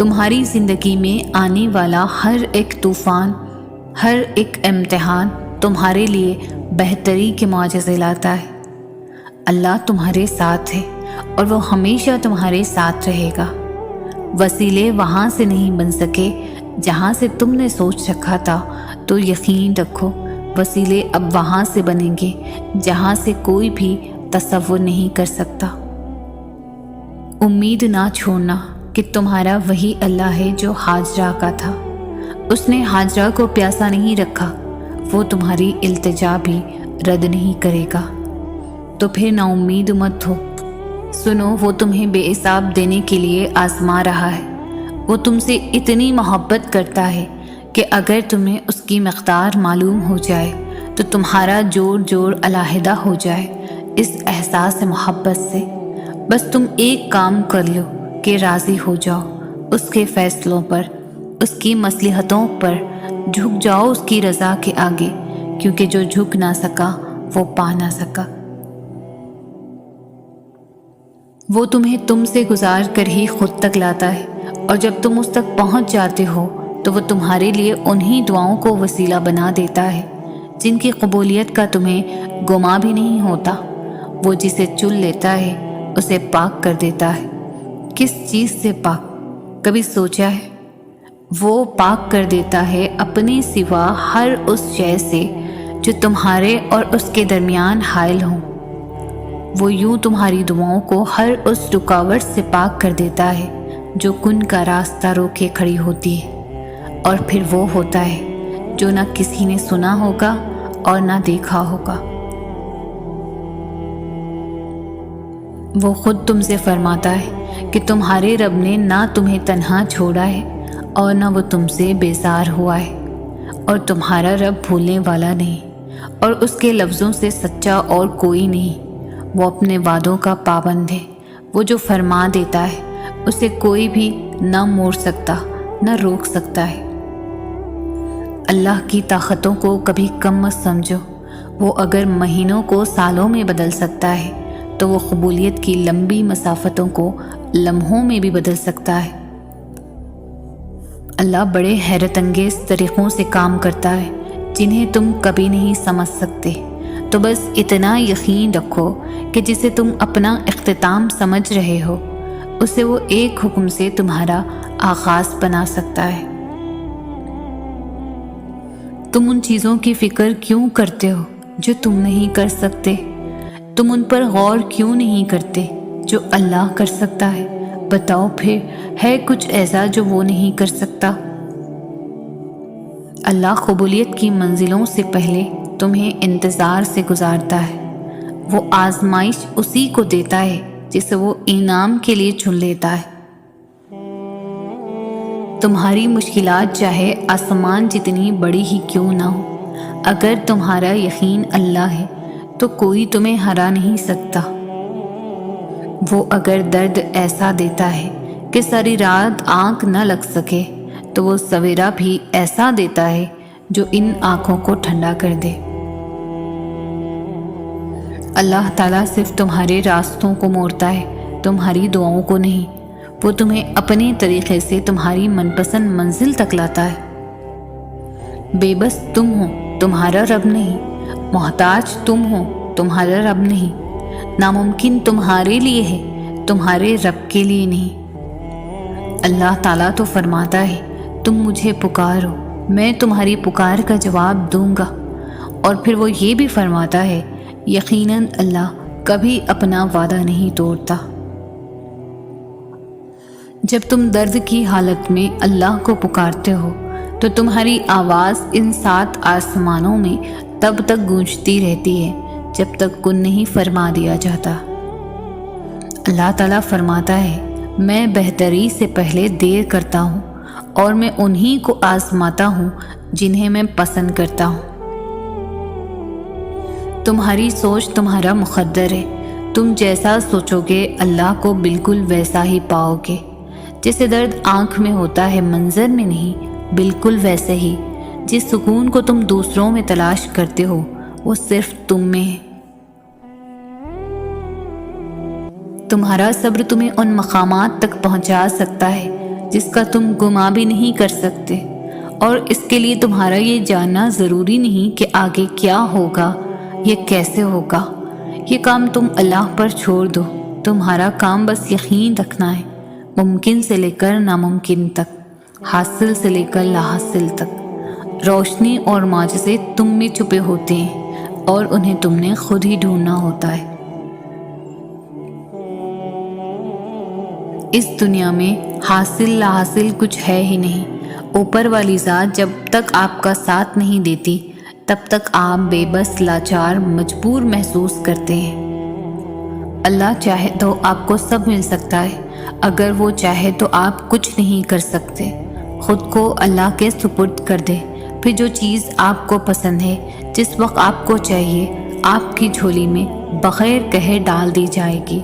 تمہاری زندگی میں آنے والا ہر ایک طوفان، ہر ایک امتحان تمہارے لیے بہتری کے معجزے لاتا ہے۔ اللہ تمہارے ساتھ ہے اور وہ ہمیشہ تمہارے ساتھ رہے گا۔ وسیلے وہاں سے نہیں بن سکے جہاں سے تم نے سوچ رکھا تھا، تو یقین رکھو وسیلے اب وہاں سے بنیں گے جہاں سے کوئی بھی تصور نہیں کر سکتا۔ امید نہ چھوڑنا کہ تمہارا وہی اللہ ہے جو ہاجرہ کا تھا۔ اس نے ہاجرہ کو پیاسا نہیں رکھا، وہ تمہاری التجا بھی رد نہیں کرے گا۔ تو پھر نا امید مت ہو۔ سنو، وہ تمہیں بے حساب دینے کے لیے آزما رہا ہے۔ وہ تم سے اتنی محبت کرتا ہے کہ اگر تمہیں اس کی مقدار معلوم ہو جائے تو تمہارا جوڑ علیحدہ ہو جائے اس احساس محبت سے۔ بس تم ایک کام کر لو کہ راضی ہو جاؤ اس کے فیصلوں پر، اس کی مصلحتوں پر، جھک جاؤ اس کی رضا کے آگے، کیونکہ جو جھک نہ سکا وہ پا نہ سکا۔ وہ تمہیں تم سے گزار کر ہی خود تک لاتا ہے، اور جب تم اس تک پہنچ جاتے ہو تو وہ تمہارے لیے انہی دعاؤں کو وسیلہ بنا دیتا ہے جن کی قبولیت کا تمہیں گما بھی نہیں ہوتا۔ وہ جسے چن لیتا ہے اسے پاک کر دیتا ہے۔ کس چیز سے پاک؟ کبھی سوچا ہے؟ وہ پاک کر دیتا ہے اپنے سوا ہر اس شے سے جو تمہارے اور اس کے درمیان حائل ہوں۔ وہ یوں تمہاری دعاؤں کو ہر اس رکاوٹ سے پاک کر دیتا ہے جو کن کا راستہ روکے کھڑی ہوتی ہے، اور پھر وہ ہوتا ہے جو نہ کسی نے سنا ہوگا اور نہ دیکھا ہوگا۔ وہ خود تم سے فرماتا ہے کہ تمہارے رب نے نہ تمہیں تنہا چھوڑا ہے اور نہ وہ تم سے بیزار ہوا ہے، اور تمہارا رب بھولنے والا نہیں، اور اس کے لفظوں سے سچا اور کوئی نہیں۔ وہ اپنے وعدوں کا پابند ہے۔ وہ جو فرما دیتا ہے اسے کوئی بھی نہ موڑ سکتا نہ روک سکتا ہے۔ اللہ کی طاقتوں کو کبھی کم مت سمجھو۔ وہ اگر مہینوں کو سالوں میں بدل سکتا ہے تو وہ قبولیت کی لمبی مسافتوں کو لمحوں میں بھی بدل سکتا ہے۔ اللہ بڑے حیرت انگیز طریقوں سے کام کرتا ہے جنہیں تم کبھی نہیں سمجھ سکتے۔ تو بس اتنا یقین رکھو کہ جسے تم اپنا اختتام سمجھ رہے ہو اسے وہ ایک حکم سے تمہارا آغاز بنا سکتا ہے۔ تم ان چیزوں کی فکر کیوں کرتے ہو جو تم نہیں کر سکتے؟ تم ان پر غور کیوں نہیں کرتے جو اللہ کر سکتا ہے؟ بتاؤ پھر، ہے کچھ ایسا جو وہ نہیں کر سکتا؟ اللہ قبولیت کی منزلوں سے پہلے تمہیں انتظار سے گزارتا ہے۔ وہ آزمائش اسی کو دیتا ہے جسے وہ انعام کے لیے چن لیتا ہے۔ تمہاری مشکلات چاہے آسمان جتنی بڑی ہی کیوں نہ ہو، اگر تمہارا یقین اللہ ہے تو کوئی تمہیں ہرا نہیں سکتا۔ وہ اگر درد ایسا دیتا ہے کہ ساری رات آنکھ نہ لگ سکے تو وہ سویرا بھی ایسا دیتا ہے جو ان آنکھوں کو ٹھنڈا کر دے۔ اللہ تعالیٰ صرف تمہارے راستوں کو موڑتا ہے، تمہاری دعاؤں کو نہیں۔ وہ تمہیں اپنے طریقے سے تمہاری من پسند منزل تک لاتا ہے۔ بے بس تم ہو، تمہارا رب نہیں۔ محتاج تم ہو، تمہارا رب نہیں۔ ناممکن تمہارے لیے ہے، تمہارے رب کے لیے نہیں۔ اللہ تعالیٰ تو فرماتا ہے تم مجھے پکارو، میں تمہاری پکار کا جواب دوں گا، اور پھر وہ یہ بھی فرماتا ہے یقیناً اللہ کبھی اپنا وعدہ نہیں توڑتا۔ جب تم درد کی حالت میں اللہ کو پکارتے ہو تو تمہاری آواز ان 7 آسمانوں میں تب تک گونجتی رہتی ہے جب تک کن نہیں فرما دیا جاتا۔ اللہ تعالیٰ فرماتا ہے میں بہتری سے پہلے دیر کرتا ہوں اور میں انہی کو آزماتا ہوں جنہیں میں پسند کرتا ہوں۔ تمہاری سوچ تمہارا مقدر ہے، تم جیسا سوچو گے اللہ کو بالکل ویسا ہی پاؤ گے۔ جیسے درد آنکھ میں ہوتا ہے منظر میں نہیں، بالکل ویسے ہی جس سکون کو تم دوسروں میں تلاش کرتے ہو وہ صرف تم میں ہے۔ تمہارا صبر تمہیں ان مقامات تک پہنچا سکتا ہے جس کا تم گما بھی نہیں کر سکتے، اور اس کے لیے تمہارا یہ جاننا ضروری نہیں کہ آگے کیا ہوگا یا کیسے ہوگا۔ یہ کام تم اللہ پر چھوڑ دو، تمہارا کام بس یقین رکھنا ہے، ممکن سے لے کر ناممکن تک، حاصل سے لے کر لا حاصل تک۔ روشنی اور معجزے تم میں چھپے ہوتے ہیں اور انہیں تم نے خود ہی ڈھونڈنا ہوتا ہے۔ اس دنیا میں حاصل لا حاصل کچھ ہے ہی نہیں۔ اوپر والی ذات جب تک آپ کا ساتھ نہیں دیتی تب تک آپ بے بس، لاچار، مجبور محسوس کرتے ہیں۔ اللہ چاہے تو آپ کو سب مل سکتا ہے، اگر وہ چاہے تو آپ کچھ نہیں کر سکتے۔ خود کو اللہ کے سپرد کر دے، پھر جو چیز آپ کو پسند ہے، جس وقت آپ کو چاہیے، آپ کی جھولی میں بغیر کہے ڈال دی جائے گی۔